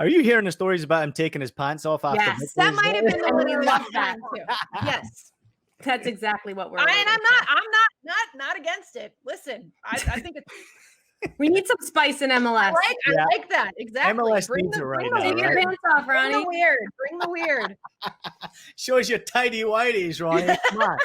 Are you hearing the stories about him taking his pants off after? Yes, that might have been the one. I love that too. Yes, That's exactly what we're. And I'm not against it. Listen, I think it's. We need some spice in MLS. I like that. Exactly. MLS needs it right now. Take your pants off, Ronnie. Bring the weird. Shows your tidy whities, Ronnie. Come on.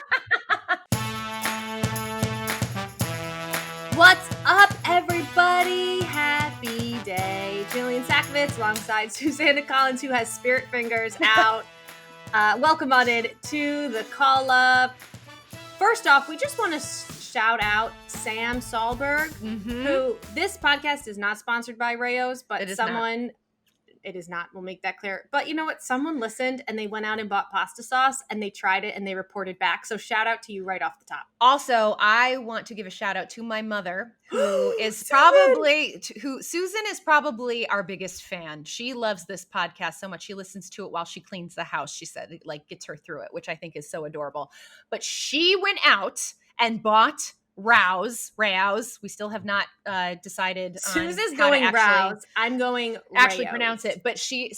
What's up, everybody? Happy day. Jillian Sakovitz alongside Susanna Collins, who has spirit fingers out. Welcome on in to the call up. First off, we just want to shout out Sam Sahlberg, who this podcast is not sponsored by Rayo's, but it is not. We'll make that clear. But you know what? Someone listened and they went out and bought pasta sauce and they tried it and they reported back. So shout out to you right off the top. Also, I want to give a shout out to my mother, who is Susan is probably our biggest fan. She loves this podcast so much. She listens to it while she cleans the house. She said it gets her through it, which I think is so adorable. But she went out and bought Rouse. We still have not decided. Susan's going Rouse. I'm going actually Rayo's. Pronounce it. But she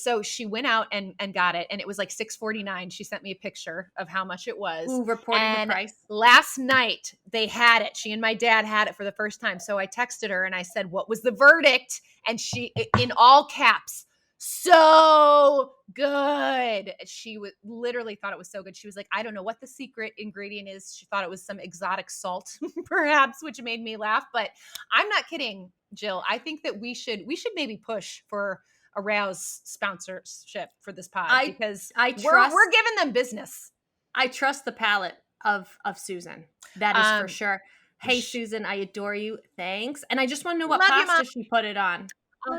went out and got it, and it was like $6.49. She sent me a picture of how much it was. Ooh, reporting the price. Last night they had it. She and my dad had it for the first time. So I texted her and I said, "What was the verdict?" And she, in all caps, "So good." She literally thought it was so good. She was like, "I don't know what the secret ingredient is." She thought it was some exotic salt, perhaps, which made me laugh. But I'm not kidding, Jill. I think that we should maybe push for a Rouse sponsorship for this pod because we're giving them business. I trust the palate of Susan. That is for sure. Hey, Susan, I adore you. Thanks. And I just want to know what pasta she put it on.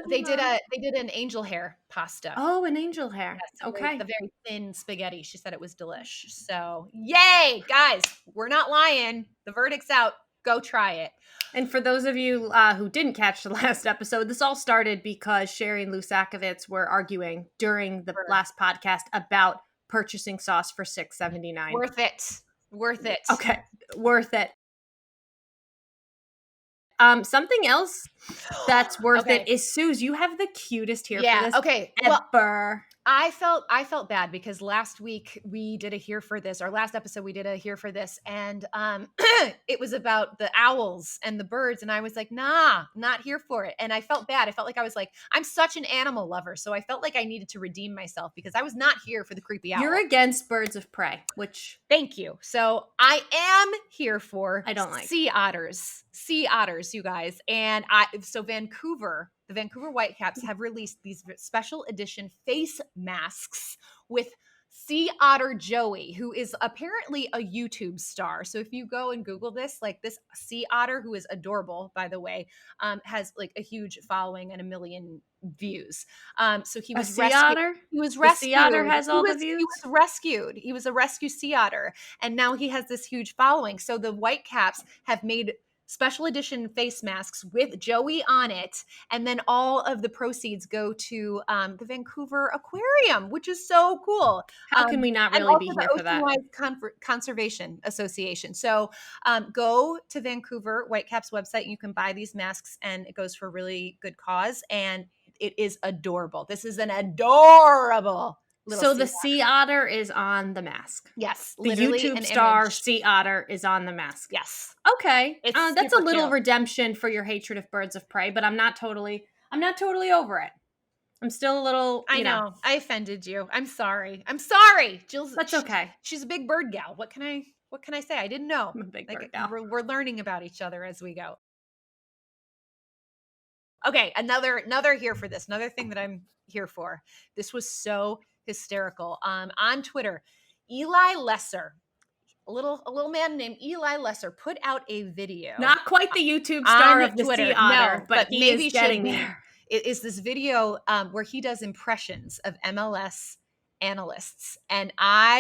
They did an angel hair pasta. Oh, an angel hair. Yes, okay. The very thin spaghetti. She said it was delish. So yay, guys, we're not lying. The verdict's out. Go try it. And for those of you who didn't catch the last episode, this all started because Sherry and Lou Sakovitz were arguing during the last podcast about purchasing sauce for $6.79. Worth it. Okay. Worth it. Something else that's worth it is Suze. You have the cutest hair for this. Okay. Ever. Well, I felt bad because last week we did a here for this. Our last episode we did a here for this, and it was about the owls and the birds, and I was like, nah, not here for it. And I felt bad. I felt like I'm such an animal lover, so I felt like I needed to redeem myself because I was not here for the creepy owl. You're against birds of prey, which thank you. So I am here for sea otters, you guys. And the Vancouver Whitecaps have released these special edition face masks with Sea Otter Joey, who is apparently a YouTube star. So if you go and Google this Sea Otter, who is adorable, by the way, has a huge following and 1 million views. So he was rescued. He was rescued. The Sea Otter has all the views? He was rescued. He was a rescue sea otter. And now he has this huge following. So the Whitecaps have made special edition face masks with Joey on it, and then all of the proceeds go to the Vancouver Aquarium, which is so cool. How can we not really be here for that? Conservation Association. So go to Vancouver Whitecaps website and you can buy these masks, and it goes for a really good cause, and it is adorable. This is an adorable the Sea Otter is on the mask. Yes. The YouTube star Sea Otter is on the mask. Yes. Okay. That's a little redemption for your hatred of birds of prey, but I'm not totally over it. I'm still a little, I know. I offended you. I'm sorry. Jill's That's okay. She's a big bird gal. What can I say? I didn't know. I'm a big bird gal. We're learning about each other as we go. Okay, another here for this. Another thing that I'm here for. This was so hysterical. On Twitter, Eli Lesser, a little man named Eli Lesser, put out a video. Not quite the YouTube star of the Sea Otter, but maybe is getting there. It is this video where he does impressions of MLS analysts, and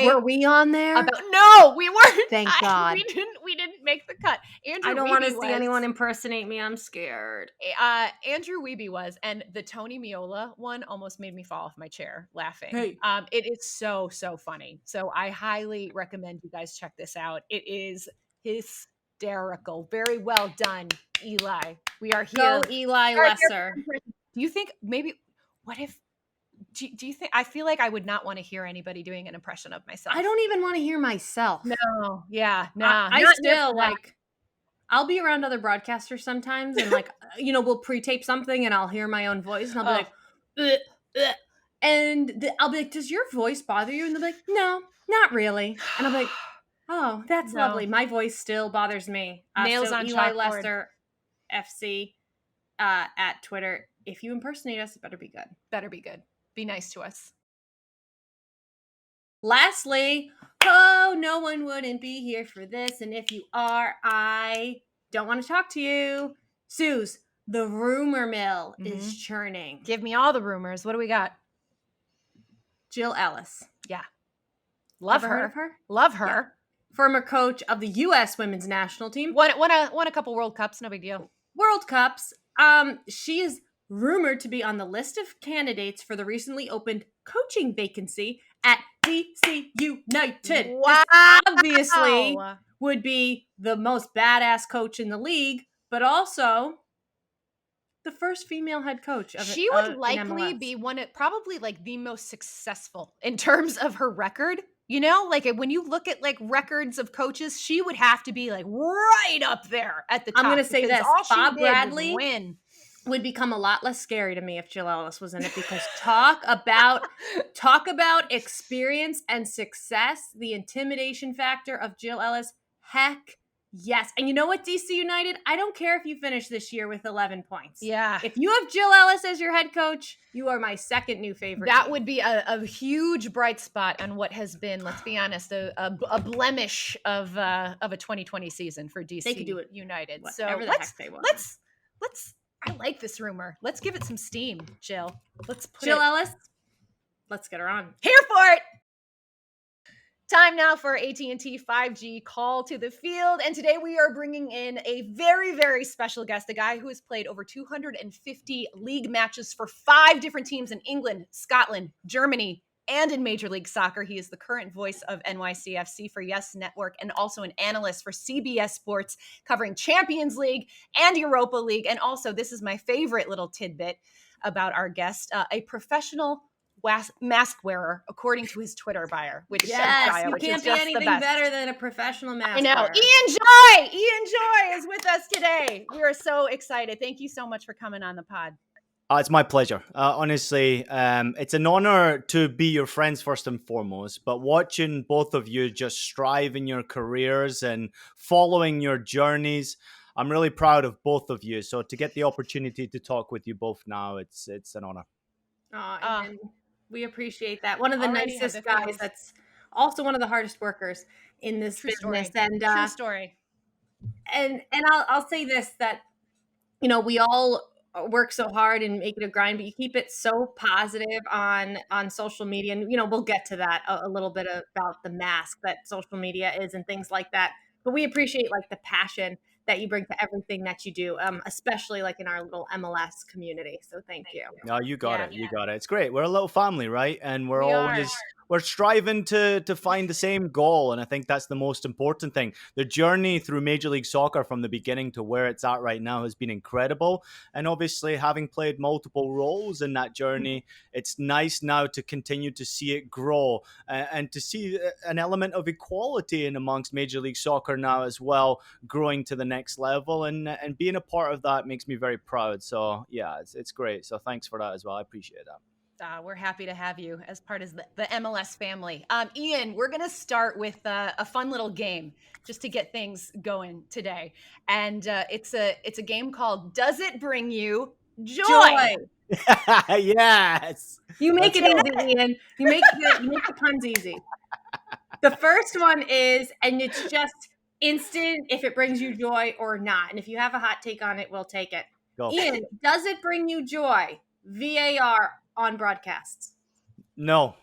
were we on there? No, we weren't. Thank God. We didn't make the cut. I don't want to see anyone impersonate me. I'm scared. Andrew Wiebe was, and the Tony Meola one almost made me fall off my chair laughing. Hey. It is so funny. So I highly recommend you guys check this out. It is hysterical. Very well done, Eli. We are here. Go Eli Lesser. Do you think what if do you think, I feel like I would not want to hear anybody doing an impression of myself. I don't even want to hear myself. No. Yeah. Nah. I not still that. like, I'll be around other broadcasters sometimes and like, we'll pre-tape something and I'll hear my own voice and I'll be like, "Ugh, ugh." And I'll be like, does your voice bother you? And they'll be like, no, not really. And I'm like, oh, that's No. lovely. My voice still bothers me. Nails on Eli chalkboard. Lester FC at Twitter. If you impersonate us, it better be good. Better be good. Be nice to us. Lastly, oh, no one wouldn't be here for this. And if you are, I don't want to talk to you. Suze, the rumor mill is churning. Give me all the rumors. What do we got? Jill Ellis. Yeah. Love Ever her. heard of her? Love her. Yeah. Former coach of the U.S. women's national team. Won a couple World Cups. No big deal. World Cups. She is rumored to be on the list of candidates for the recently opened coaching vacancy at DC United. Wow. This obviously would be the most badass coach in the league, but also the first female head coach of She would in likely MLS. be probably like the most successful in terms of her record. You know, like when you look at like records of coaches, she would have to be like right up there at the top. I'm going to say this. Bob Bradley win. would become a lot less scary to me if Jill Ellis was in it, because talk about experience and success, the intimidation factor of Jill Ellis. Heck yes. And you know what, DC United? I don't care if you finish this year with 11 points. Yeah. If you have Jill Ellis as your head coach, you are my second new favorite. That team. would be a huge bright spot on what has been, let's be honest, a blemish of a 2020 season for DC They could do it United. So whatever the heck they want. let's I like this rumor. Let's give it some steam, Jill. Let's put Jill Ellis, let's get her on. Here for it. Time now for AT&T 5G call to the field. And today we are bringing in a very, very special guest, a guy who has played over 250 league matches for 5 different teams in England, Scotland, Germany, and in Major League Soccer. He is the current voice of NYCFC for Yes Network and also an analyst for CBS Sports, covering Champions League and Europa League. And also, this is my favorite little tidbit about our guest, a professional mask wearer, according to his Twitter bio, which you which can't is be just anything better than a professional mask I know. wearer. Ian Joy is with us today. We are so excited. Thank you so much for coming on the pod. It's my pleasure. Honestly, it's an honor to be your friends first and foremost, but watching both of you just strive in your careers and following your journeys, I'm really proud of both of you. So to get the opportunity to talk with you both now, it's an honor. And we appreciate that. One of the Already nicest guys. That's also one of the hardest workers in this business. And true story. And I'll say this, that we all work so hard and make it a grind, but you keep it so positive on social media. And we'll get to that a little bit about the mask that social media is and things like that. But we appreciate like the passion that you bring to everything that you do, especially like in our little MLS community. So thank you. No, you got it. You got it. It's great. We're a little family, right? And we're striving to find the same goal. And I think that's the most important thing. The journey through Major League Soccer from the beginning to where it's at right now has been incredible. And obviously, having played multiple roles in that journey, it's nice now to continue to see it grow and to see an element of equality in amongst Major League Soccer now as well, growing to the next level. And being a part of that makes me very proud. So yeah, it's great. So thanks for that as well. I appreciate that. We're happy to have you as part of the MLS family. Ian, we're going to start with a fun little game just to get things going today. And it's a game called Does It Bring You Joy? Yes. You make it easy, Ian. You make the puns easy. The first one is, and it's just instant if it brings you joy or not. And if you have a hot take on it, we'll take it. Go. Ian, does it bring you joy? VAR on broadcasts. No.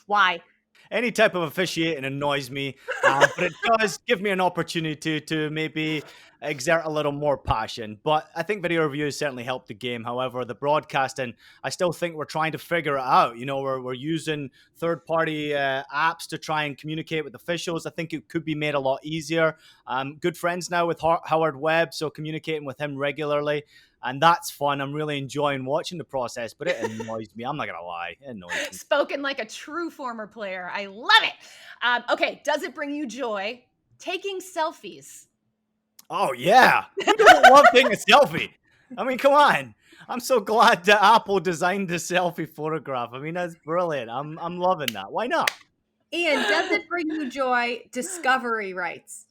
Why? Any type of officiating annoys me, but it does give me an opportunity to maybe exert a little more passion. But I think video reviews certainly help the game. However, the broadcasting, I still think we're trying to figure it out. We're using third-party apps to try and communicate with officials. I think it could be made a lot easier. I'm good friends now with Howard Webb, so communicating with him regularly. And that's fun. I'm really enjoying watching the process, but it annoys me. I'm not going to lie. It annoys me. Spoken like a true former player. I love it. Okay, does it bring you joy taking selfies? Oh, yeah. Who doesn't love taking a selfie? I mean, come on. I'm so glad that Apple designed the selfie photograph. I mean, that's brilliant. I'm loving that. Why not? Ian, does it bring you joy discovery rights?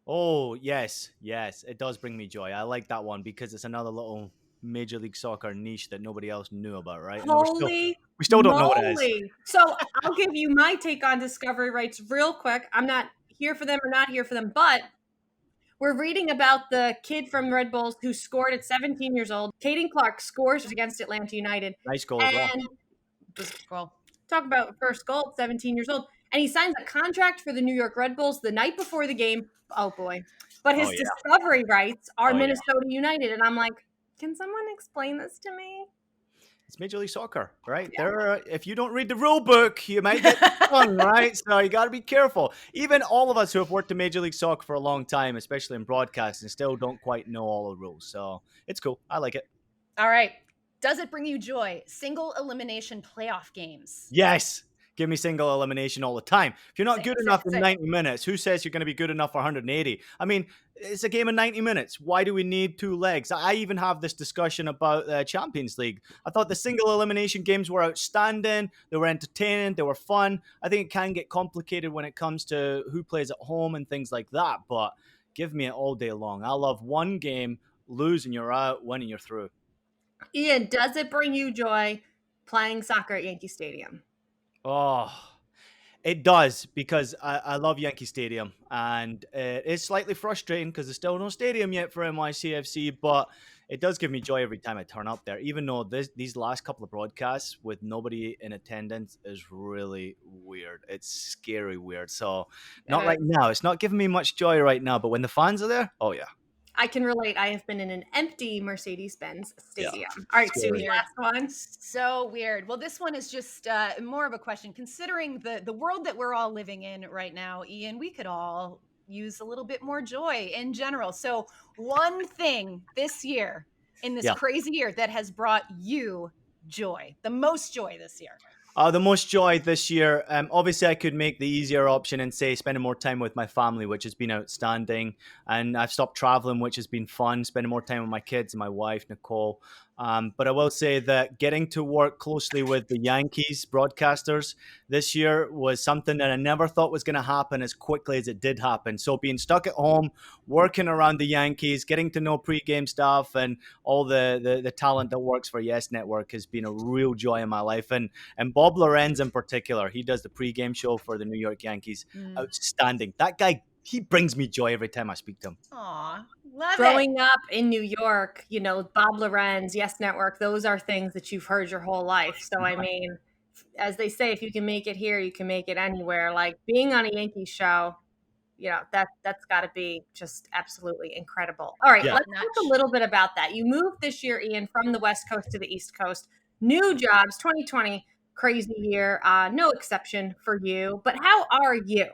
Oh, yes. Yes, it does bring me joy. I like that one because it's another little Major League Soccer niche that nobody else knew about, right? And Holy we still don't know what it is. moly. So I'll give you my take on discovery rights real quick. I'm not here for them or not here for them, but we're reading about the kid from Red Bulls who scored at 17 years old. Caden Clark scores against Atlanta United. Nice goal as well. Well, Talk about first goal at 17 years old. And he signs a contract for the New York Red Bulls the night before the game. Oh, boy. But his discovery rights are Minnesota United. And I'm like, can someone explain this to me? It's Major League Soccer, right? Yeah. If you don't read the rule book, you might get stung, right? So you got to be careful. Even all of us who have worked in Major League Soccer for a long time, especially in broadcasting, still don't quite know all the rules. So it's cool. I like it. All right. Does it bring you joy? Single elimination playoff games. Yes. Give me single elimination all the time. If you're not good enough in 90 minutes, who says you're going to be good enough for 180? I mean, it's a game of 90 minutes. Why do we need two legs? I even have this discussion about the Champions League. I thought the single elimination games were outstanding. They were entertaining. They were fun. I think it can get complicated when it comes to who plays at home and things like that. But give me it all day long. I love one game, lose and you're out, win and you're through. Ian, does it bring you joy playing soccer at Yankee Stadium? Oh, it does, because I love Yankee Stadium, and it's slightly frustrating because there's still no stadium yet for NYCFC, but it does give me joy every time I turn up there, even though these last couple of broadcasts with nobody in attendance is really weird. It's scary weird. So not right now. It's not giving me much joy right now, but when the fans are there, oh yeah. I can relate. I have been in an empty Mercedes-Benz stadium. Yeah. All right, Sue, last one. So weird. Well, this one is just more of a question. Considering the world that we're all living in right now, Ian, we could all use a little bit more joy in general. So one thing this year, in this crazy year, that has brought you joy, the most joy this year. The most joy this year, obviously I could make the easier option and say spending more time with my family, which has been outstanding. And I've stopped traveling, which has been fun, spending more time with my kids and my wife, Nicole. But I will say that getting to work closely with the Yankees broadcasters this year was something that I never thought was going to happen as quickly as it did happen. So being stuck at home, working around the Yankees, getting to know pregame stuff and all the talent that works for Yes Network has been a real joy in my life. And Bob Lorenz in particular, he does the pregame show for the New York Yankees. Outstanding. That guy, he brings me joy every time I speak to him. Aw, love Growing up in New York, you know, Bob Lorenz, Yes Network, those are things that you've heard your whole life. So, I mean, as they say, if you can make it here, you can make it anywhere. Like being on a Yankee show, you know, that's got to be just absolutely incredible. All right, let's talk a little bit about that. You moved this year, Ian, from the West Coast to the East Coast. New jobs, 2020, crazy year, no exception for you. But how are you?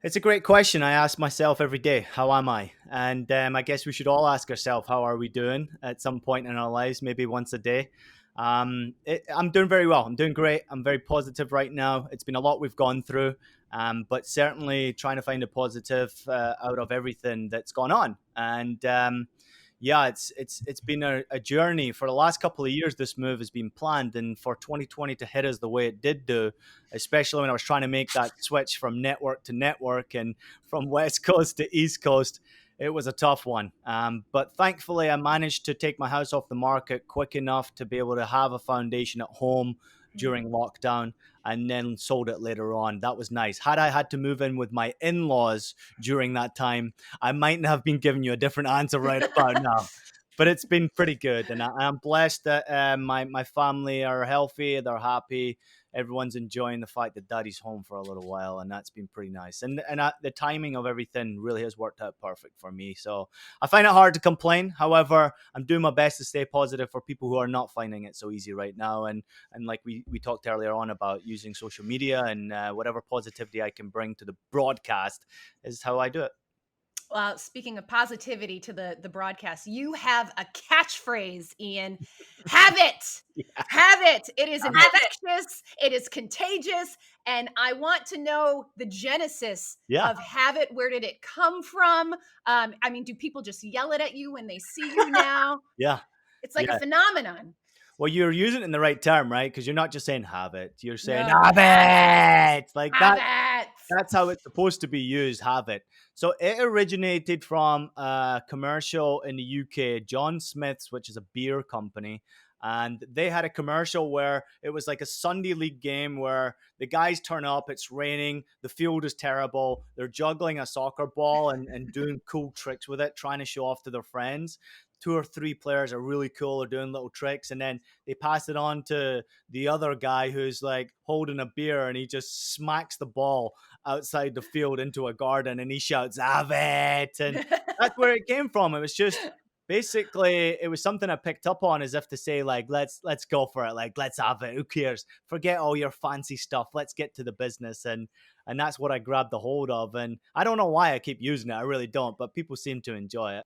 It's a great question. I ask myself every day, how am I? And I guess we should all ask ourselves, how are we doing at some point in our lives, maybe once a day. I'm doing very well. I'm doing great. I'm very positive right now. It's been a lot we've gone through, but certainly trying to find a positive out of everything that's gone on. And it's been a journey. For the last couple of years, this move has been planned, and for 2020 to hit us the way it did do, especially when I was trying to make that switch from network to network and from West Coast to East Coast, it was a tough one. But thankfully, I managed to take my house off the market quick enough to be able to have a foundation at home during lockdown, and then sold it later on. That was nice. Had I had to move in with my in-laws during that time, I might have been giving you a different answer right about now. But it's been pretty good, and I'm blessed that my family are healthy, they're happy, everyone's enjoying the fact that Daddy's home for a little while, and that's been pretty nice. And the timing of everything really has worked out perfect for me. So I find it hard to complain. However, I'm doing my best to stay positive for people who are not finding it so easy right now. And like we talked earlier on about using social media and whatever positivity I can bring to the broadcast is how I do it. Well, speaking of positivity to the broadcast, you have a catchphrase, Ian. Have it. Yeah. Have it. It is Have it. infectious. It is contagious. And I want to know the genesis Yeah. of have it. Where did it come from? I mean, do people just yell it at you when they see you now? Yeah. It's like Yeah. a phenomenon. Well, you're using it in the right term, right? Because you're not just saying have it. You're saying No, have it. Like Have that. it. That's how it's supposed to be used, have it. So it originated from a commercial in the UK, John Smith's, which is a beer company. And they had a commercial where it was like a Sunday league game where the guys turn up, it's raining, the field is terrible, they're juggling a soccer ball and doing cool tricks with it, trying to show off to their friends. 2 or 3 players are really cool, are doing little tricks, and then they pass it on to the other guy who's like holding a beer and he just smacks the ball outside the field into a garden and he shouts have it, and that's where it came from. It was just basically, it was something I picked up on, as if to say, like, let's go for it, like, let's have it, who cares, forget all your fancy stuff, let's get to the business. And that's what I grabbed the hold of, and I don't know why I keep using it, I really don't, but people seem to enjoy it.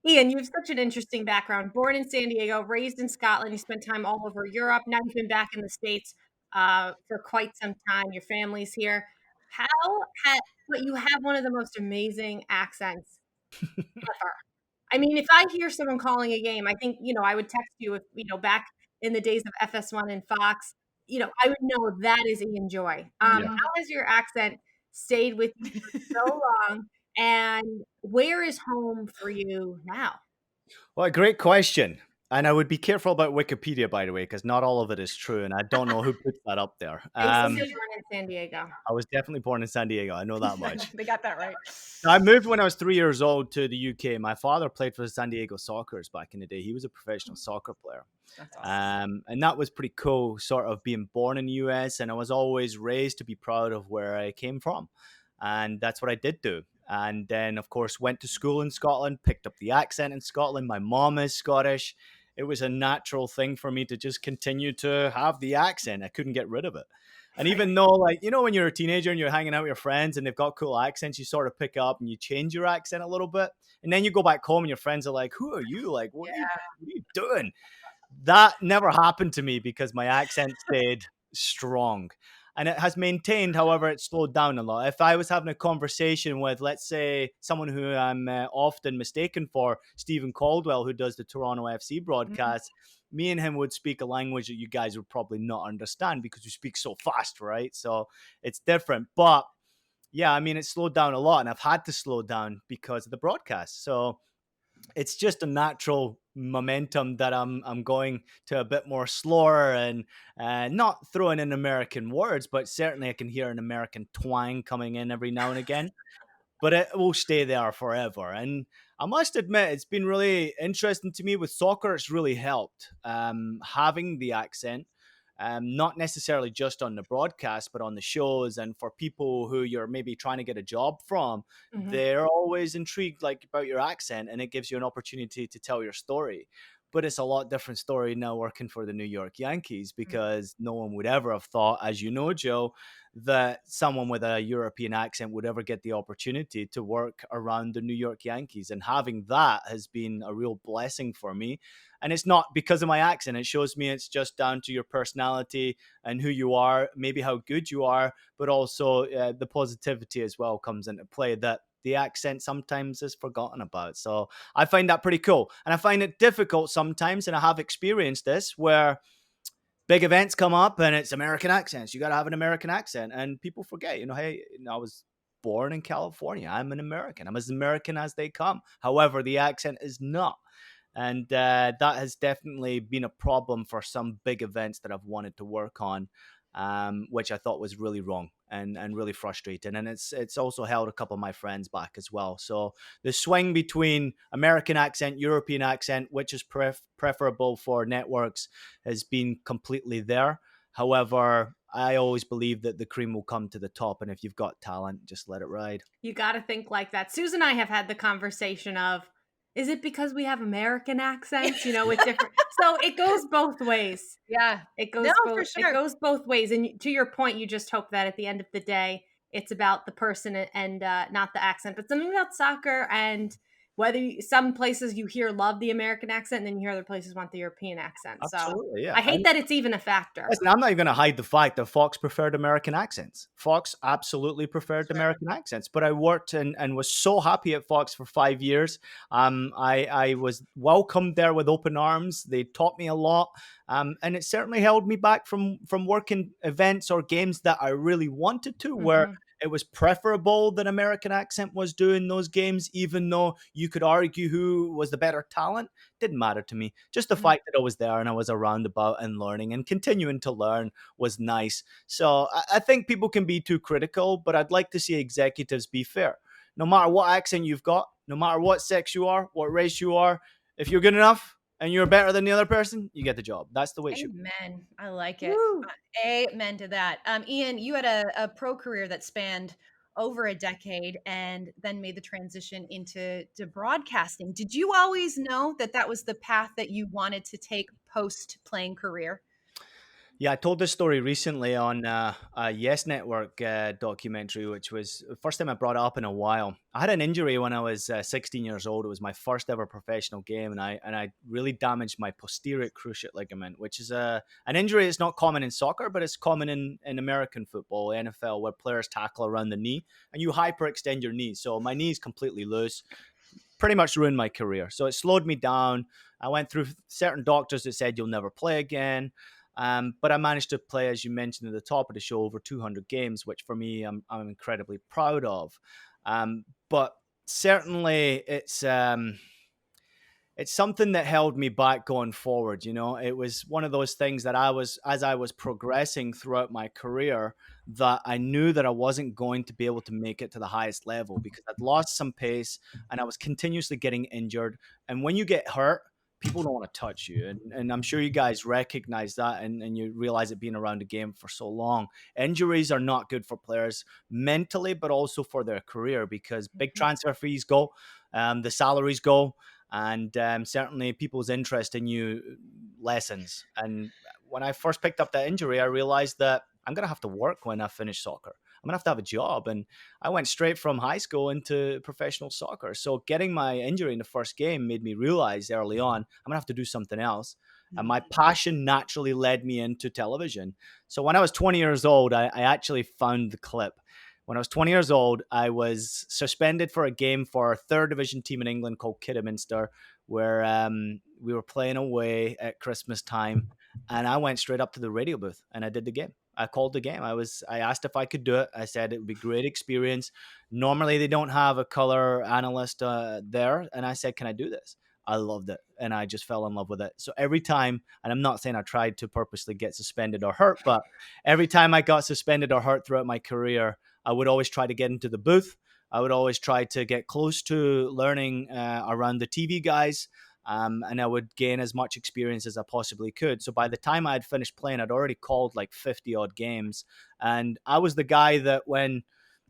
Ian, you have such an interesting background. Born in San Diego, raised in Scotland. You spent time all over Europe. Now you've been back in the States for quite some time. Your family's here. But you have one of the most amazing accents ever. I mean, if I hear someone calling a game, I think, I would text you if, back in the days of FS1 and Fox, I would know that is Ian Joy. Yeah. How has your accent stayed with you for so long? And where is home for you now? Well, great question. And I would be careful about Wikipedia, by the way, because not all of it is true, and I don't know who put that up there. Basically born in San Diego. I was definitely born in San Diego. I know that much. They got that right. I moved when I was 3 years old to the UK. My father played for the San Diego Sockers back in the day. He was a professional soccer player. That's awesome. And that was pretty cool, sort of being born in the US. And I was always raised to be proud of where I came from. And that's what I did do. And then, of course, went to school in Scotland, picked up the accent in Scotland. My mom is Scottish. It was a natural thing for me to just continue to have the accent. I couldn't get rid of it. And even though, like, when you're a teenager and you're hanging out with your friends and they've got cool accents, you sort of pick up and you change your accent a little bit. And then you go back home and your friends are like, who are you? Like, what are you doing? That never happened to me because my accent stayed strong. And it has maintained, however, it slowed down a lot. If I was having a conversation with, let's say, someone who I'm often mistaken for, Stephen Caldwell, who does the Toronto FC broadcast, me and him would speak a language that you guys would probably not understand because we speak so fast, right? So it's different. But yeah, I mean, it slowed down a lot, and I've had to slow down because of the broadcast. So it's just a natural momentum that I'm going to a bit more slower and not throwing in American words, but certainly I can hear an American twang coming in every now and again. But it will stay there forever. And I must admit, it's been really interesting to me with soccer. It's really helped having the accent. Not necessarily just on the broadcast, but on the shows, and for people who you're maybe trying to get a job from, they're always intrigued about your accent, and it gives you an opportunity to tell your story. But it's a lot different story now working for the New York Yankees, because no one would ever have thought, as you know, Joe, that someone with a European accent would ever get the opportunity to work around the New York Yankees. And having that has been a real blessing for me. And it's not because of my accent. It shows me it's just down to your personality and who you are, maybe how good you are, but also the positivity as well comes into play, that the accent sometimes is forgotten about. So I find that pretty cool. And I find it difficult sometimes, and I have experienced this, where big events come up and it's American accents. You got to have an American accent, and people forget, hey, I was born in California. I'm an American. I'm as American as they come. However, the accent is not. And that has definitely been a problem for some big events that I've wanted to work on, which I thought was really wrong and really frustrating. And it's also held a couple of my friends back as well. So the swing between American accent, European accent, which is preferable for networks, has been completely there. However, I always believe that the cream will come to the top. And if you've got talent, just let it ride. You got to think like that. Susan and I have had the conversation of, is it because we have American accents, with different, so it goes both ways. Yeah. It goes for sure. It goes both ways. And to your point, you just hope that at the end of the day, it's about the person and not the accent. But something about soccer and some places you hear love the American accent, and then you hear other places want the European accent. So Absolutely, yeah. I hate that it's even a factor. Listen, I'm not even going to hide the fact that Fox preferred American accents. Fox absolutely preferred American accents. But I worked and was so happy at Fox for 5 years. I was welcomed there with open arms. They taught me a lot. And it certainly held me back from working events or games that I really wanted to, where it was preferable that American accent was doing those games, even though you could argue who was the better talent. Didn't matter to me. Just the fact that I was there and I was around about and learning and continuing to learn was nice. So I think people can be too critical, but I'd like to see executives be fair. No matter what accent you've got, no matter what sex you are, what race you are, if you're good enough and you're better than the other person, you get the job. That's the way it should be. Amen. I like it. Woo. Amen to that. Ian, you had a pro career that spanned over a decade and then made the transition into broadcasting. Did you always know that that was the path that you wanted to take post playing career? Yeah, I told this story recently on a Yes Network documentary, which was the first time I brought it up in a while. I had an injury when I was 16 years old. It was my first ever professional game, and I really damaged my posterior cruciate ligament, which is an injury that's not common in soccer, but it's common in American football, NFL, where players tackle around the knee, and you hyperextend your knee. So my knee is completely loose. Pretty much ruined my career. So it slowed me down. I went through certain doctors that said you'll never play again. But I managed to play, as you mentioned at the top of the show, over 200 games, which for me, I'm incredibly proud of. But certainly it's something that held me back going forward. You know, it was one of those things that as I was progressing throughout my career, that I knew that I wasn't going to be able to make it to the highest level because I'd lost some pace and I was continuously getting injured. And when you get hurt, people don't want to touch you. And I'm sure you guys recognize that and you realize it being around the game for so long. Injuries are not good for players mentally, but also for their career because big transfer fees go, the salaries go, and certainly people's interest in you lessens. And when I first picked up that injury, I realized that I'm going to have to work when I finish soccer. I'm going to have a job. And I went straight from high school into professional soccer. So getting my injury in the first game made me realize early on, I'm going to have to do something else. And my passion naturally led me into television. So when I was 20 years old, I actually found the clip. When I was 20 years old, I was suspended for a game for a third division team in England called Kidderminster, where we were playing away at Christmas time. And I went straight up to the radio booth and I did the game. I called the game. I asked if I could do it. I said it would be a great experience. Normally they don't have a color analyst there. And I said, can I do this? I loved it. And I just fell in love with it. So every time, and I'm not saying I tried to purposely get suspended or hurt, but every time I got suspended or hurt throughout my career, I would always try to get into the booth. I would always try to get close to learning around the TV guys. And I would gain as much experience as I possibly could. So by the time I had finished playing, I'd already called like 50 odd games. And I was the guy that when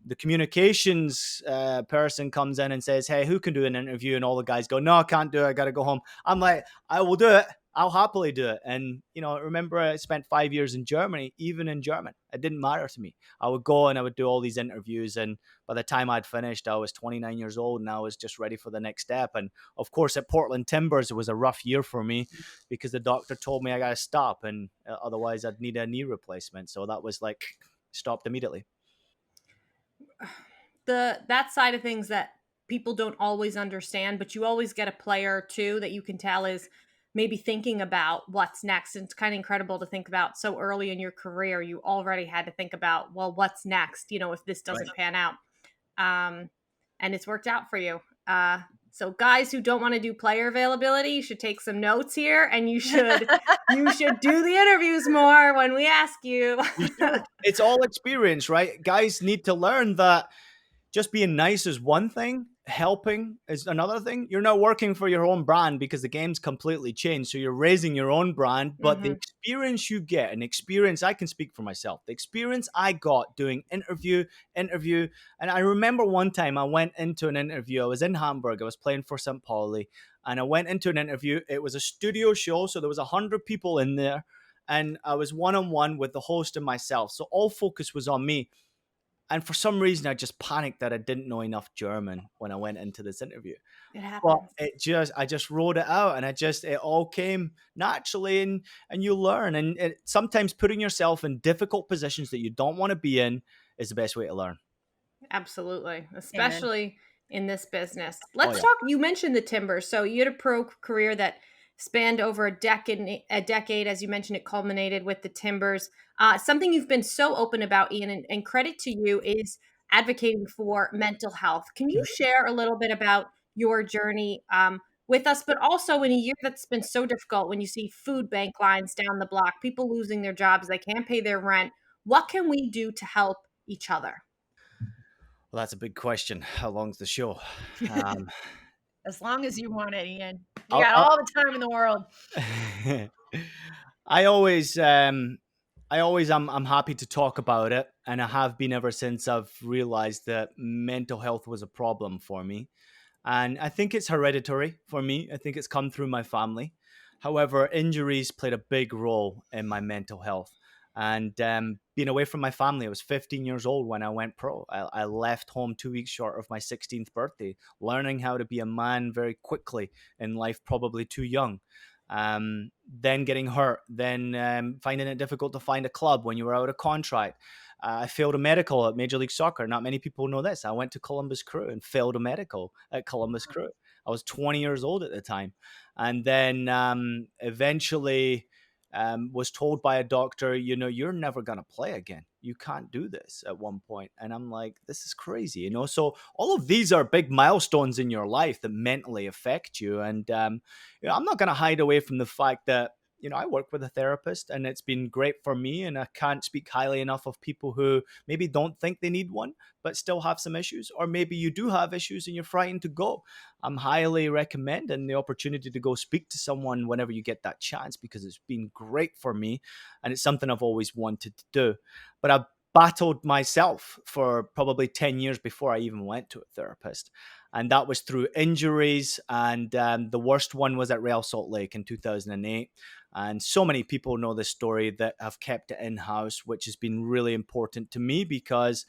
the communications person comes in and says, hey, who can do an interview? And all the guys go, no, I can't do it. I got to go home. I'm like, I will do it. I'll happily do it. And, you know, remember I spent 5 years in Germany, even in German. It didn't matter to me. I would go and I would do all these interviews. And by the time I'd finished, I was 29 years old and I was just ready for the next step. And of course, at Portland Timbers, it was a rough year for me because the doctor told me I got to stop and otherwise I'd need a knee replacement. So that was like stopped immediately. That side of things that people don't always understand, but you always get a player or two that you can tell is maybe thinking about what's next. And it's kind of incredible to think about so early in your career, you already had to think about, well, what's next, you know, if this doesn't pan out. And it's worked out for you. So guys who don't want to do player availability, you should take some notes here and you should do the interviews more when we ask you. It's all experience, right? Guys need to learn that just being nice is one thing. Helping is another thing. You're not working for your own brand because the game's completely changed. So you're raising your own brand, but the experience you get, and experience, I can speak for myself. The experience I got doing interview. And I remember one time I went into an interview. I was in Hamburg. I was playing for St. Pauli and I went into an interview. It was a studio show. So there was 100 people in there and I was one-on-one with the host and myself. So all focus was on me. And for some reason, I just panicked that I didn't know enough German when I went into this interview. It But happens. I just wrote it out, and it all came naturally, and you learn. And sometimes putting yourself in difficult positions that you don't want to be in is the best way to learn. Absolutely. Amen. Especially in this business. Oh Let's yeah. talk. You mentioned the Timbers. So you had a pro career that spanned over a decade. As you mentioned, it culminated with the Timbers. Something you've been so open about, Ian, and credit to you, is advocating for mental health. Can you share a little bit about your journey with us, but also in a year that's been so difficult, when you see food bank lines down the block, people losing their jobs, they can't pay their rent. What can we do to help each other? Well, that's a big question. How long's the show? Um, As long as you want it, Ian. You I'll, got I'll, all the time in the world. I always, I'm happy to talk about it, and I have been ever since I've realized that mental health was a problem for me. And I think it's hereditary for me. I think it's come through my family. However, injuries played a big role in my mental health. And being away from my family, I was 15 years old when I went pro. I left home 2 weeks short of my 16th birthday, learning how to be a man very quickly in life, probably too young. Then getting hurt, then finding it difficult to find a club when you were out of contract. I failed a medical at Major League Soccer. Not many people know this. I went to Columbus Crew and failed a medical at Columbus Crew. I was 20 years old at the time. And then eventually was told by a doctor, you're never going to play again. You can't do this at one point. And I'm like, this is crazy, So all of these are big milestones in your life that mentally affect you. And, I'm not going to hide away from the fact that, I work with a therapist, and it's been great for me. And I can't speak highly enough of people who maybe don't think they need one, but still have some issues. Or maybe you do have issues and you're frightened to go. I'm highly recommending the opportunity to go speak to someone whenever you get that chance, because it's been great for me. And it's something I've always wanted to do. But I've battled myself for probably 10 years before I even went to a therapist. And that was through injuries. And the worst one was at Real Salt Lake in 2008. And so many people know this story that have kept it in-house, which has been really important to me, because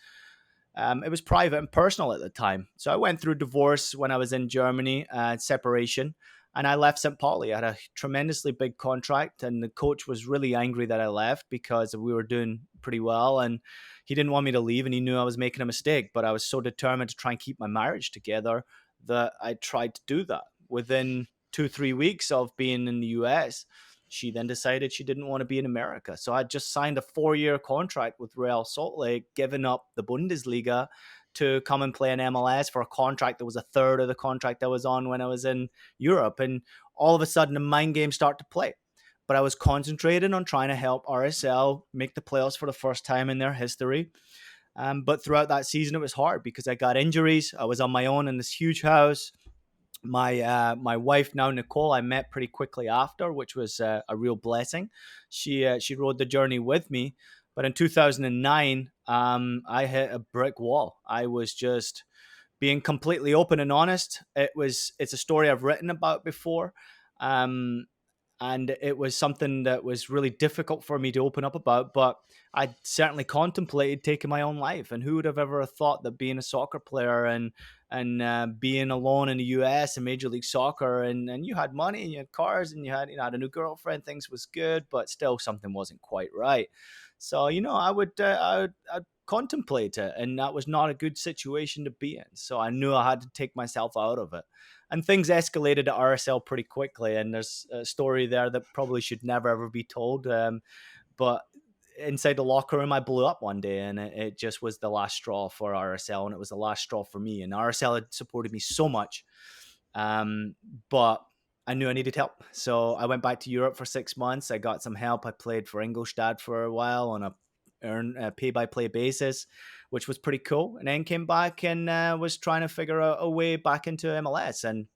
it was private and personal at the time. So I went through divorce when I was in Germany, separation, and I left St. Pauli. I had a tremendously big contract, and the coach was really angry that I left because we were doing pretty well, and he didn't want me to leave, and he knew I was making a mistake. But I was so determined to try and keep my marriage together that I tried to do that. Within 2-3 weeks of being in the US, she then decided she didn't want to be in America. So I just signed a 4-year contract with Real Salt Lake, giving up the Bundesliga to come and play in MLS for a contract that was a third of the contract I was on when I was in Europe. And all of a sudden, the mind game started to play. But I was concentrating on trying to help RSL make the playoffs for the first time in their history. But throughout that season, it was hard because I got injuries. I was on my own in this huge house. My wife, now Nicole, I met pretty quickly after, which was a real blessing. She rode the journey with me. But in 2009, I hit a brick wall. I was just being completely open and honest. It's a story I've written about before. And it was something that was really difficult for me to open up about, but I certainly contemplated taking my own life. And who would have ever thought that being a soccer player and being alone in the US and Major League Soccer, and you had money and you had cars and you had a new girlfriend, things was good, but still something wasn't quite right. So I'd contemplate it, and that was not a good situation to be in. So I knew I had to take myself out of it. And things escalated at RSL pretty quickly. And there's a story there that probably should never ever be told. But inside the locker room, I blew up one day, and it just was the last straw for RSL, and it was the last straw for me. And RSL had supported me so much, but I knew I needed help. So I went back to Europe for 6 months. I got some help. I played for Ingolstadt for a while on a pay-by-play basis, which was pretty cool. And then came back and was trying to figure out a way back into MLS. And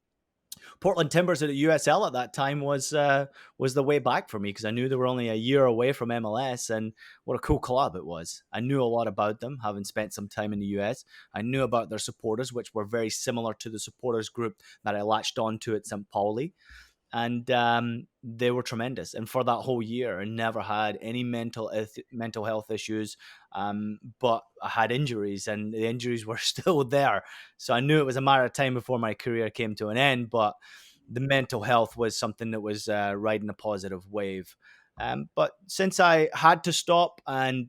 Portland Timbers at the USL at that time was the way back for me, because I knew they were only a year away from MLS, and what a cool club it was. I knew a lot about them, having spent some time in the US. I knew about their supporters, which were very similar to the supporters group that I latched onto at St. Pauli. and they were tremendous. And for that whole year, I never had any mental health issues, but I had injuries, and the injuries were still there. So I knew it was a matter of time before my career came to an end. But the mental health was something that was riding a positive wave. But since I had to stop and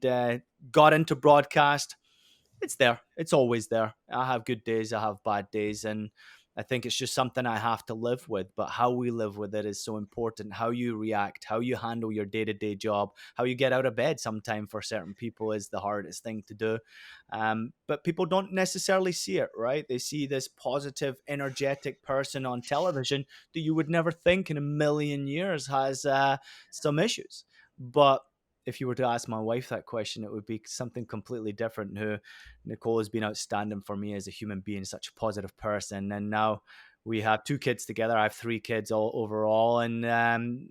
got into broadcast, it's there. It's always there. I have good days, I have bad days, and I think it's just something I have to live with. But how we live with it is so important. How you react, how you handle your day-to-day job, how you get out of bed sometime for certain people is the hardest thing to do. But people don't necessarily see it, right? They see this positive, energetic person on television that you would never think in a million years has some issues. But if you were to ask my wife that question, it would be something completely different. Who Nicole has been outstanding for me as a human being, such a positive person. And now we have 2 kids together. I have 3 kids all overall, and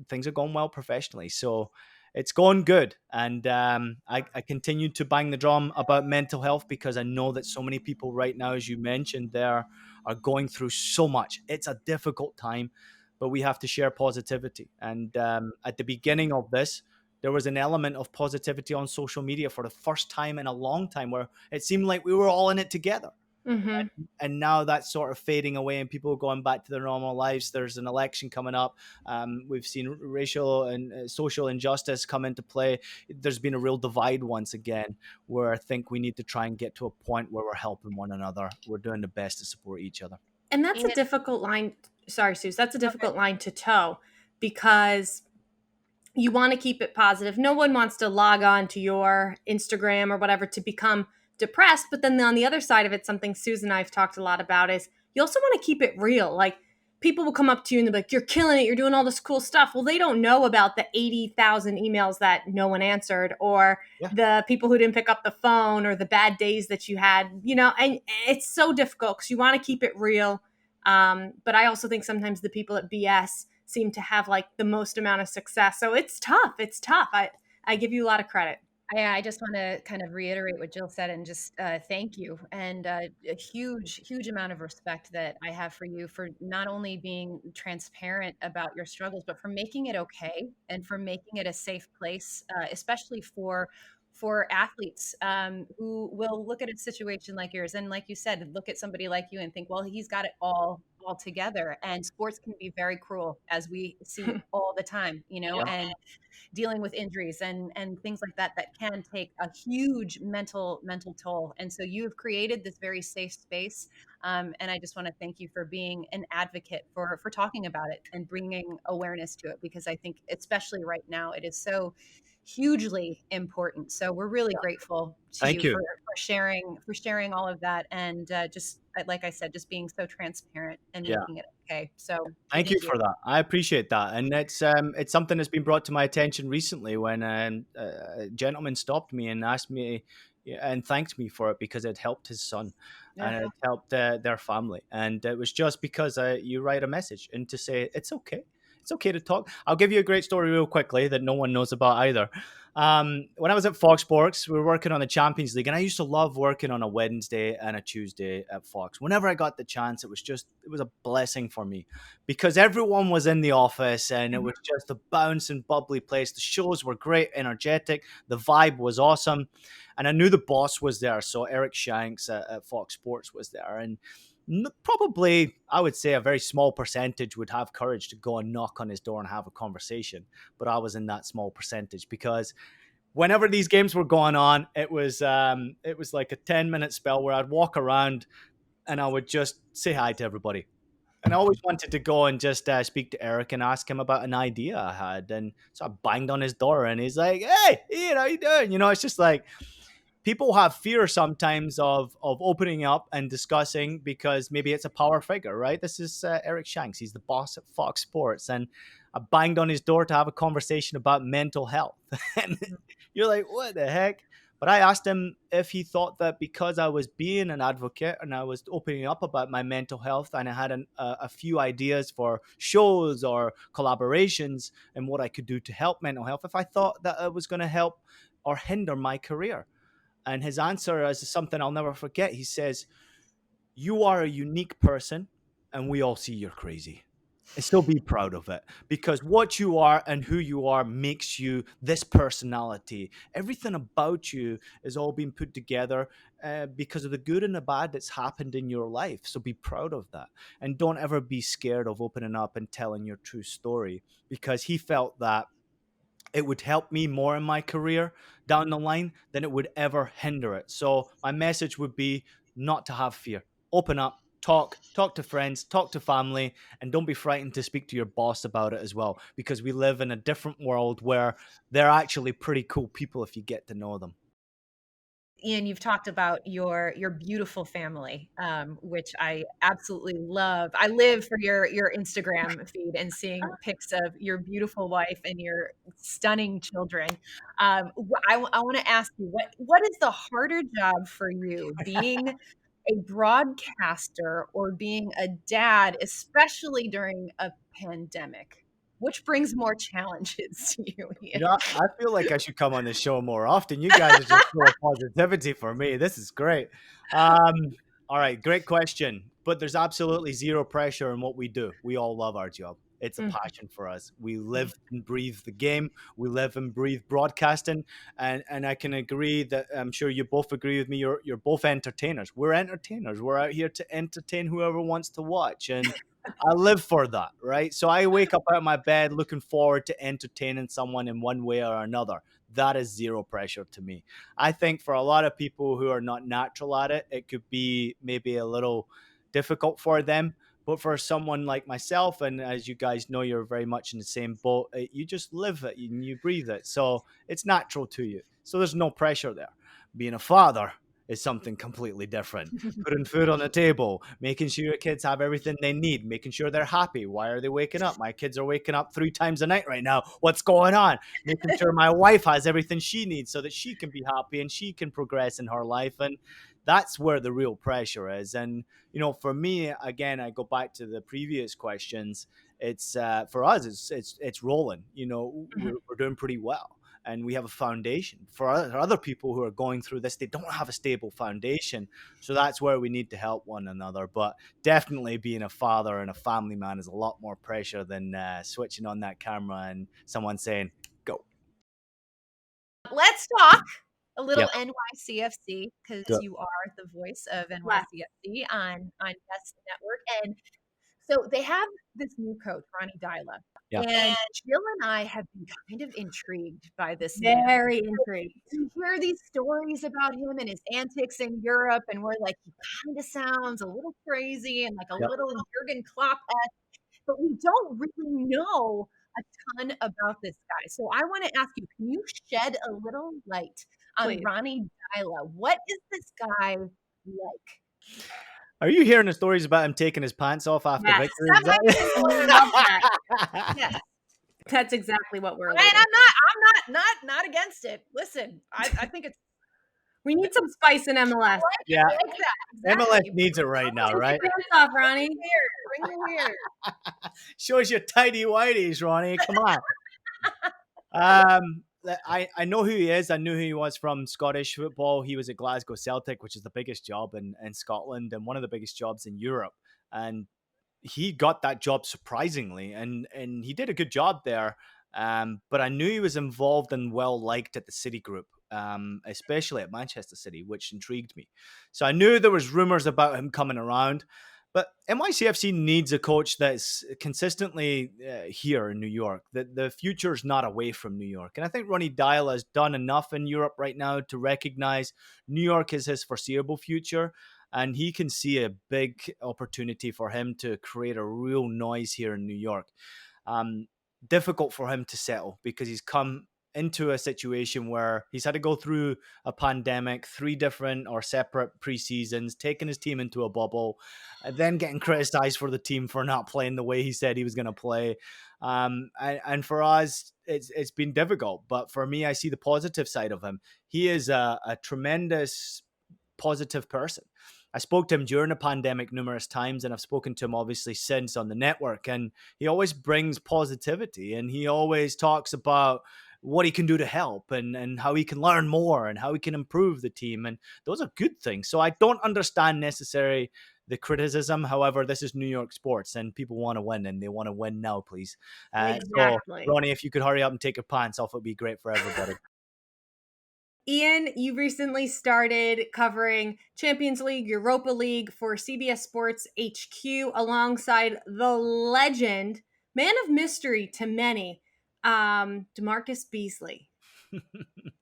things are going well professionally. So it's going good. And I continue to bang the drum about mental health because I know that so many people right now, as you mentioned, there are going through so much. It's a difficult time, but we have to share positivity. And at the beginning of this, there was an element of positivity on social media for the first time in a long time where it seemed like we were all in it together. Mm-hmm. And now that's sort of fading away and people are going back to their normal lives. There's an election coming up. We've seen racial and social injustice come into play. There's been a real divide once again, where I think we need to try and get to a point where we're helping one another. We're doing the best to support each other. And that's a difficult line. Sorry, Suze. That's a difficult line to toe because you want to keep it positive. No one wants to log on to your Instagram or whatever to become depressed. But then on the other side of it, something Suze and I have talked a lot about is you also want to keep it real. Like people will come up to you and they're like, you're killing it. You're doing all this cool stuff. Well, they don't know about the 80,000 emails that no one answered or the people who didn't pick up the phone or the bad days that you had, and it's so difficult because you want to keep it real. But I also think sometimes the people at BS seem to have like the most amount of success. So it's tough. It's tough. I give you a lot of credit. I just want to kind of reiterate what Jill said and just thank you. And a huge, huge amount of respect that I have for you for not only being transparent about your struggles, but for making it okay and for making it a safe place, especially for athletes who will look at a situation like yours. And like you said, look at somebody like you and think, well, he's got it all together. And sports can be very cruel, as we see all the time, and dealing with injuries and things like that can take a huge mental toll. And so you've created this very safe space. And I just want to thank you for being an advocate for talking about it and bringing awareness to it, because I think especially right now, it is so hugely important. So we're really grateful to Thank you. For sharing all of that. And just like I said, just being so transparent and making it okay. So thank you for that. I appreciate that. And it's something that's been brought to my attention recently when a gentleman stopped me and asked me and thanked me for it because it helped his son and it helped their family. And it was just because you write a message and to say, it's okay. It's okay to talk. I'll give you a great story real quickly that no one knows about either. When I was at Fox Sports, we were working on the Champions League, and I used to love working on a Wednesday and a Tuesday at Fox. Whenever I got the chance, it was a blessing for me because everyone was in the office and it was just a bouncing, bubbly place. The shows were great, energetic. The vibe was awesome. And I knew the boss was there. So Eric Shanks at Fox Sports was there. And probably, I would say a very small percentage would have courage to go and knock on his door and have a conversation. But I was in that small percentage because whenever these games were going on, it was like a 10-minute spell where I'd walk around and I would just say hi to everybody. And I always wanted to go and just speak to Eric and ask him about an idea I had. And so I banged on his door and he's like, hey, Ian, how you doing? It's just like, people have fear sometimes of opening up and discussing because maybe it's a power figure, right? This is Eric Shanks. He's the boss at Fox Sports. And I banged on his door to have a conversation about mental health. And you're like, what the heck? But I asked him if he thought that because I was being an advocate and I was opening up about my mental health and I had a few ideas for shows or collaborations and what I could do to help mental health, if I thought that it was going to help or hinder my career. And his answer is something I'll never forget. He says, you are a unique person and we all see you're crazy. and still be proud of it, because what you are and who you are makes you this personality. Everything about you is all being put together because of the good and the bad that's happened in your life. So be proud of that, and don't ever be scared of opening up and telling your true story, because he felt that it would help me more in my career down the line than it would ever hinder it. So my message would be not to have fear. Open up, talk to friends, talk to family, and don't be frightened to speak to your boss about it as well, because we live in a different world where they're actually pretty cool people if you get to know them. Ian, you've talked about your beautiful family, which I absolutely love. I live for your Instagram feed and seeing pics of your beautiful wife and your stunning children. I want to ask you, what is the harder job for you, being a broadcaster or being a dad, especially during a pandemic? Which brings more challenges to you, You Ian? know, I feel like I should come on this show more often. You guys are just full of positivity for me. This is great. Um, all right, great question. But there's absolutely zero pressure in what we do. We all love our job. It's a Mhm. passion for us. We live and breathe the game. We live and breathe broadcasting. And I can agree that I'm sure you both agree with me. You're both entertainers. We're entertainers. We're out here to entertain whoever wants to watch. And I live for that, right? So I wake up out of my bed looking forward to entertaining someone in one way or another. That is zero pressure to me. I think for a lot of people who are not natural at it, it could be maybe a little difficult for them. But for someone like myself, and as you guys know, you're very much in the same boat, you just live it and you breathe it. So it's natural to you. So there's no pressure there. Being a father is something completely different. Putting food on the table, making sure your kids have everything they need, making sure they're happy. Why are they waking up? My kids are waking up 3 times a night right now. What's going on? Making sure my wife has everything she needs so that she can be happy and she can progress in her life. And that's where the real pressure is. And, for me, again, I go back to the previous questions. It's for us, it's rolling. We're doing pretty well, and we have a foundation. For other people who are going through this, they don't have a stable foundation. So that's where we need to help one another. But definitely being a father and a family man is a lot more pressure than switching on that camera and someone saying, go. Let's talk a little Yep. NYCFC, because Good. you are the voice of NYCFC on Yes Network. And so they have this new coach, Ronny Deila. Yeah. And Jill and I have been kind of intrigued by this man. Very intrigued. We hear these stories about him and his antics in Europe, and we're like, he kind of sounds a little crazy and like a Yep. little Jurgen Klopp-esque, but we don't really know a ton about this guy. So I want to ask you, can you shed a little light on Please. Ronny Deila? What is this guy like? Are you hearing the stories about him taking his pants off after Yes. victory? We love that. Yes. That's exactly what we're And looking I'm not against it. Listen, I think it's We need some spice in MLS. Yeah. I like that. MLS Exactly. needs it right now, right? Take your pants off, Ronnie. Bring the weird. Shows your tidy whities, Ronnie. Come on. I know who he is. I knew who he was from Scottish football. He was at Glasgow Celtic, which is the biggest job in Scotland and one of the biggest jobs in Europe. And he got that job surprisingly, and he did a good job there. But I knew he was involved and well liked at the City Group, especially at Manchester City, which intrigued me. So I knew there was rumors about him coming around. But NYCFC needs a coach that's consistently here in New York. The future is not away from New York. And I think Ronny Deila has done enough in Europe right now to recognize New York is his foreseeable future. And he can see a big opportunity for him to create a real noise here in New York. Difficult for him to settle because he's come into a situation where he's had to go through a pandemic, 3 different or separate preseasons, taking his team into a bubble, and then getting criticized for the team for not playing the way he said he was going to play. And for us, it's been difficult. But for me, I see the positive side of him. He is a tremendous positive person. I spoke to him during the pandemic numerous times, and I've spoken to him obviously since on the network, and he always brings positivity, and he always talks about what he can do to help and how he can learn more and how he can improve the team. And those are good things. So I don't understand necessarily the criticism. However, this is New York sports, and people want to win, and they want to win now, please. So, Exactly. Ronny, if you could hurry up and take your pants off, it'd be great for everybody. Ian, you recently started covering Champions League, Europa League for CBS Sports HQ alongside the legend, man of mystery to many, DaMarcus Beasley.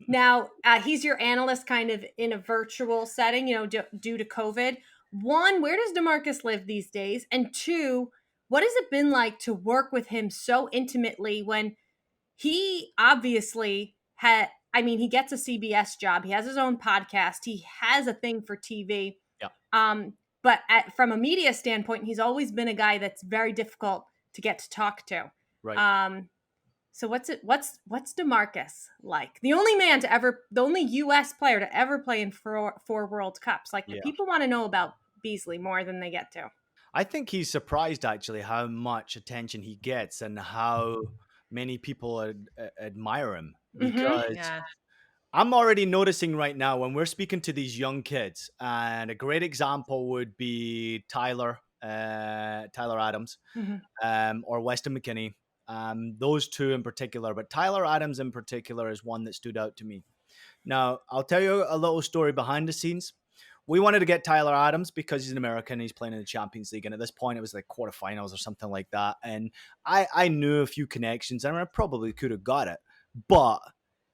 Now, he's your analyst kind of in a virtual setting, due to COVID. One, where does DaMarcus live these days? And two, what has it been like to work with him so intimately when he obviously he gets a CBS job. He has his own podcast. He has a thing for TV. Yeah. But from a media standpoint, he's always been a guy that's very difficult to get to talk to. Right. So what's DaMarcus like? The only US player to ever play in four World Cups. Like, Yeah. people want to know about Beasley more than they get to. I think he's surprised actually how much attention he gets and how many people admire him, because Yeah. I'm already noticing right now when we're speaking to these young kids, and a great example would be Tyler Adams, or Weston McKennie. Those two in particular, but Tyler Adams in particular is one that stood out to me. Now, I'll tell you a little story behind the scenes. We wanted to get Tyler Adams because he's an American and he's playing in the Champions League. And at this point, it was like quarterfinals or something like that. And I knew a few connections, and I probably could have got it. But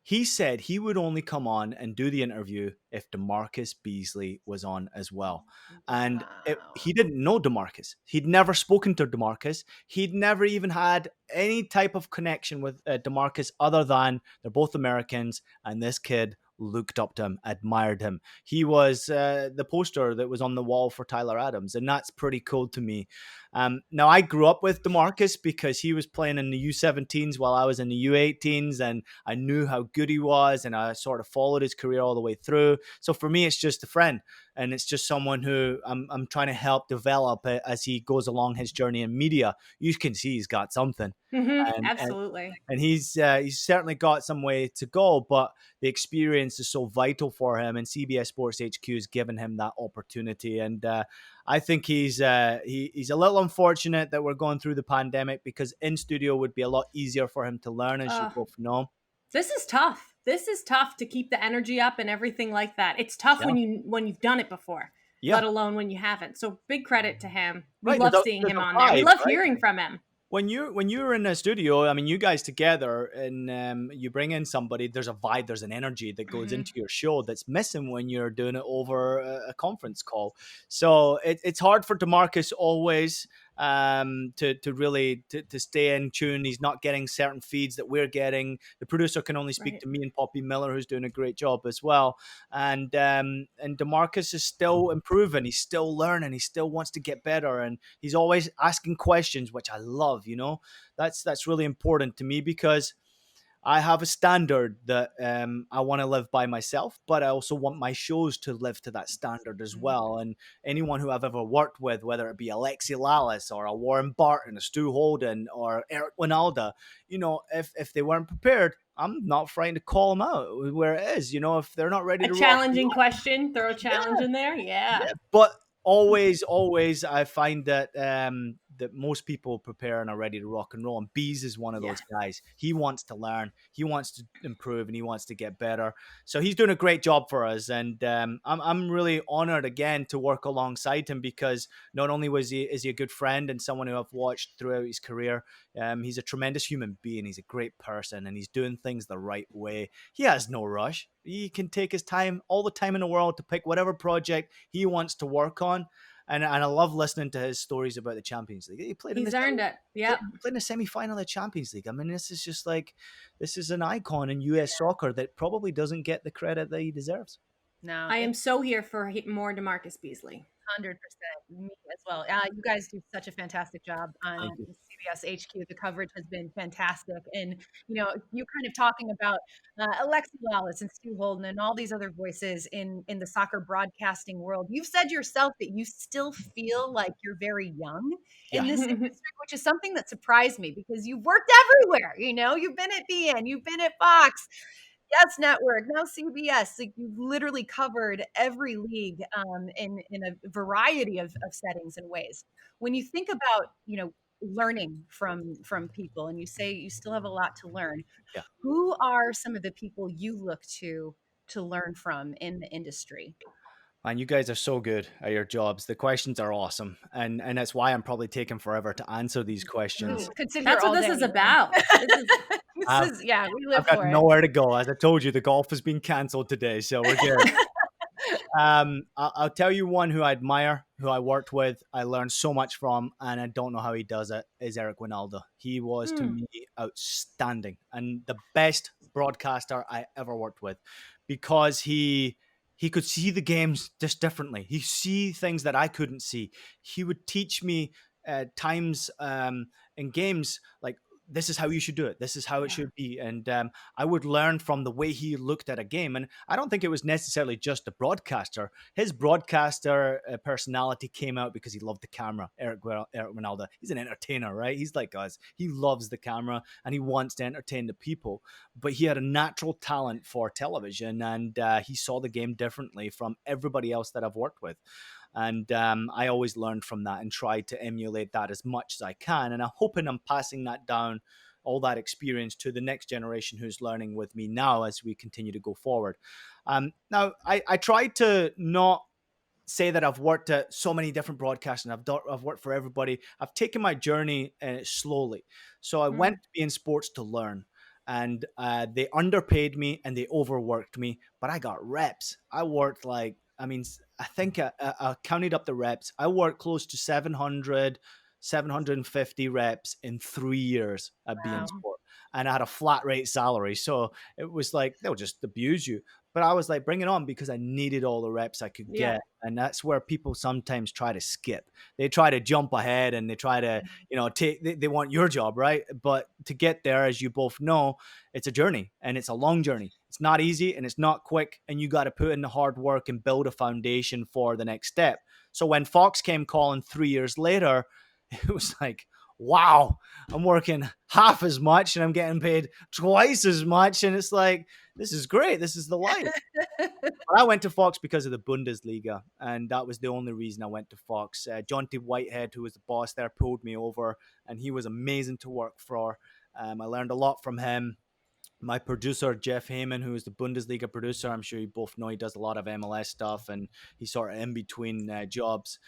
he said he would only come on and do the interview if DaMarcus Beasley was on as well. And he didn't know DaMarcus. He'd never spoken to DaMarcus. He'd never even had any type of connection with DaMarcus other than they're both Americans, and this kid looked up to him, admired him. He was the poster that was on the wall for Tyler Adams, and that's pretty cool to me. Now, I grew up with DaMarcus because he was playing in the U17s while I was in the U18s, and I knew how good he was, and I sort of followed his career all the way through. So for me, it's just a friend, and it's just someone who I'm trying to help develop as he goes along his journey in media. You can see he's got something. Absolutely. And he's certainly got some way to go, but the experience is so vital for him, and CBS Sports HQ has given him that opportunity. And I think he's a little unfortunate that we're going through the pandemic, because in studio would be a lot easier for him to learn, as you both know. This is tough. This is tough to keep the energy up and everything like that. It's tough when you've done it before, let alone when you haven't. So big credit to him. We love seeing him on there. We love hearing from him. When you're in a studio, I mean, you guys together, and you bring in somebody, there's a vibe, there's an energy that goes into your show that's missing when you're doing it over a conference call. So it's hard for DaMarcus always to really stay in tune. He's not getting certain feeds that we're getting. The producer can only speak to me and Poppy Miller, who's doing a great job as well. And DaMarcus is still improving. He's still learning. He still wants to get better, and he's always asking questions, which I love. That's really important to me, because I have a standard that I want to live by myself, but I also want my shows to live to that standard as well. And anyone who I've ever worked with, whether it be Alexi Lalas or a Warren Barton, a Stu Holden, or Eric Winalda, if they weren't prepared, I'm not frightened to call them out where it is. If they're not ready to challenging question, throw a challenge in there. Yeah. But always, I find that that most people prepare and are ready to rock and roll. And Bees is one of those guys. He wants to learn, he wants to improve, and he wants to get better. So he's doing a great job for us. And I'm really honored again to work alongside him, because not only is he a good friend and someone who I've watched throughout his career, he's a tremendous human being. He's a great person, and he's doing things the right way. He has no rush. He can take his time, all the time in the world, to pick whatever project he wants to work on. And I love listening to his stories about the Champions League. He's earned it. Yeah. Playing the semi-final of the Champions League. I mean, this is an icon in US soccer that probably doesn't get the credit that he deserves. No. I am so here for more DaMarcus Beasley. 100%. Me as well. You guys do such a fantastic job on CBS HQ. The coverage has been fantastic. And, you kind of talking about Alexi Lalas and Stu Holden and all these other voices in the soccer broadcasting world. You've said yourself that you still feel like you're very young in this industry, which is something that surprised me, because you've worked everywhere. You've been at BN, you've been at Fox. CBS network, now CBS. Like, you've literally covered every league in a variety of settings and ways. When you think about, learning from people, and you say you still have a lot to learn, Yeah. who are some of the people you look to learn from in the industry? Man, you guys are so good at your jobs. The questions are awesome, and that's why I'm probably taking forever to answer these questions. Could sit here That's what all this day. is about. We live I've got for it. nowhere to go. As I told you, the golf has been cancelled today, so we're good. I'll tell you one who I admire, who I worked with, I learned so much from, and I don't know how he does it, is Eric Winalda. He was, to me, outstanding and the best broadcaster I ever worked with, because he could see the games just differently. He see things that I couldn't see. He would teach me times in games, like, this is how you should do it. This is how it should be. And I would learn from the way he looked at a game. And I don't think it was necessarily just the broadcaster. His broadcaster personality came out because he loved the camera. Eric Winalda, he's an entertainer, right? He's like us. He loves the camera and he wants to entertain the people. But he had a natural talent for television, and he saw the game differently from everybody else that I've worked with. And I always learned from that and tried to emulate that as much as I can. And I'm hoping I'm passing that down, all that experience, to the next generation who's learning with me now as we continue to go forward. Now, I tried to not say that I've worked at so many different broadcasts and I've worked for everybody. I've taken my journey slowly. So I went to be in sports to learn. And they underpaid me and they overworked me, but I got reps. I worked I think I counted up the reps. I worked close to 750 reps in 3 years at being sport. And I had a flat rate salary. So it was like, they'll just abuse you. But I was like, bring it on, because I needed all the reps I could get. And that's where people sometimes try to skip. They try to jump ahead and they try to, they want your job, right? But to get there, as you both know, it's a journey, and it's a long journey. It's not easy and it's not quick, and you got to put in the hard work and build a foundation for the next step. So when Fox came calling 3 years later, it was like, wow, I'm working half as much and I'm getting paid twice as much. And it's like, this is great. This is the life. But I went to Fox because of the Bundesliga, and that was the only reason I went to Fox. John T. Whitehead, who was the boss there, pulled me over, and he was amazing to work for. I learned a lot from him. My producer, Jeff Heyman, who is the Bundesliga producer, I'm sure you both know, he does a lot of MLS stuff, and he's sort of in between jobs.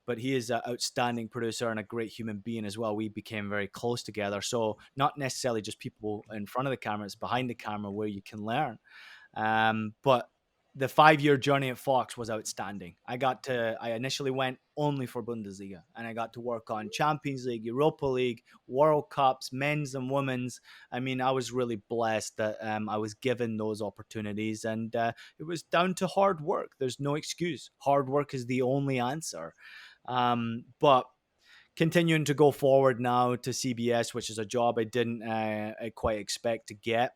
But he is an outstanding producer and a great human being as well. We became very close together. So not necessarily just people in front of the camera, it's behind the camera where you can learn. But the 5-year journey at Fox was outstanding. I initially went only for Bundesliga, and I got to work on Champions League, Europa League, World Cups, men's and women's. I mean, I was really blessed that I was given those opportunities, and it was down to hard work. There's no excuse. Hard work is the only answer. But continuing to go forward now to CBS, which is a job I didn't quite expect to get,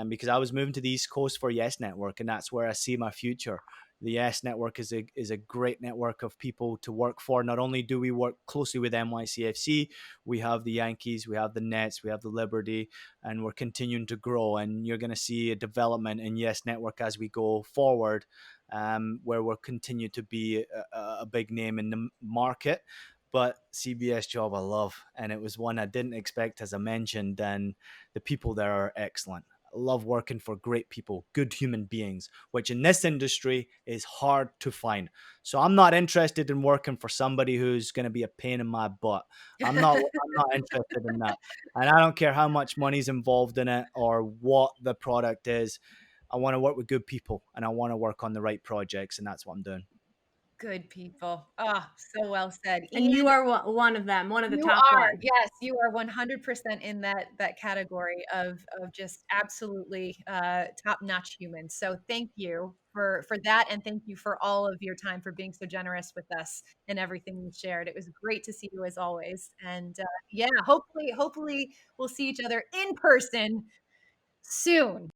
because I was moving to the East Coast for Yes Network, and that's where I see my future. The Yes Network is a great network of people to work for. Not only do we work closely with NYCFC, we have the Yankees, we have the Nets, we have the Liberty, and we're continuing to grow. And you're going to see a development in Yes Network as we go forward, where we'll continue to be a big name in the market. But CBS job I love, and it was one I didn't expect, as I mentioned, and the people there are excellent. I love working for great people, good human beings, which in this industry is hard to find. So I'm not interested in working for somebody who's going to be a pain in my butt. I'm not interested in that. And I don't care how much money's involved in it or what the product is. I want to work with good people, and I want to work on the right projects, and that's what I'm doing. Good people. Oh, so well said. And you are one of them, one of the top ones. Yes, you are 100% in that category of just absolutely top-notch humans. So thank you for that, and thank you for all of your time, for being so generous with us and everything you shared. It was great to see you as always. And hopefully we'll see each other in person soon.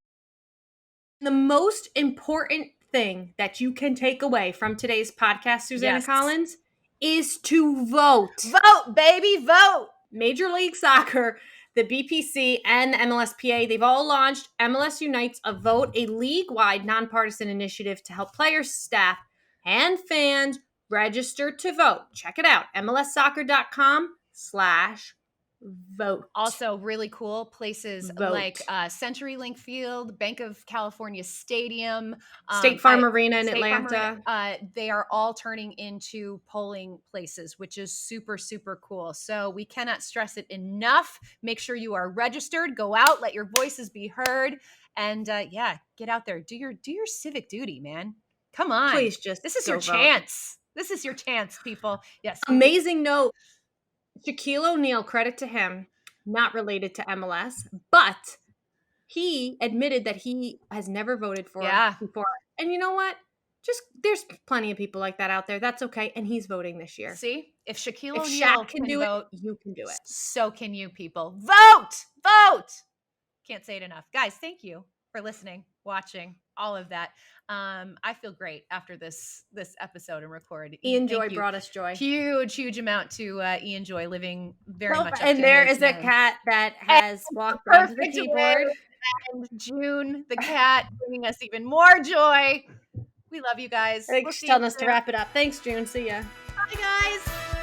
The most important thing that you can take away from today's podcast, Susanna Collins, is to vote. Vote, baby, vote. Major League Soccer the BPC, and the MLSPA, they've all launched MLS Unites, a vote, a league-wide nonpartisan initiative to help players, staff, and fans register to vote. Check it out, MLSsoccer.com/vote. Also, really cool places like CenturyLink Field, Bank of California Stadium, State Farm Arena in Atlanta. They are all turning into polling places, which is super, super cool. So we cannot stress it enough. Make sure you are registered. Go out, let your voices be heard, and get out there. Do your civic duty, man. Come on, please, this is your chance. This is your chance, people. Yes. Amazing note. Shaquille O'Neal, credit to him, not related to MLS, but he admitted that he has never voted for before. And you know what? Just there's plenty of people like that out there. That's okay. And he's voting this year. See, if Shaquille If O'Neal Shaq can do vote, it, you can do it. So can you, people. Vote. Can't say it enough. Guys, thank you for listening, watching, all of that. I feel great after this episode and record. Ian Joy brought us joy. Huge amount to Ian Joy, living very much up and to there his is a name. cat that has walked onto the keyboard. And June, the cat, bringing us even more joy. We love you guys. I think she's telling us to wrap it up. Thanks, June. See ya. Bye, guys.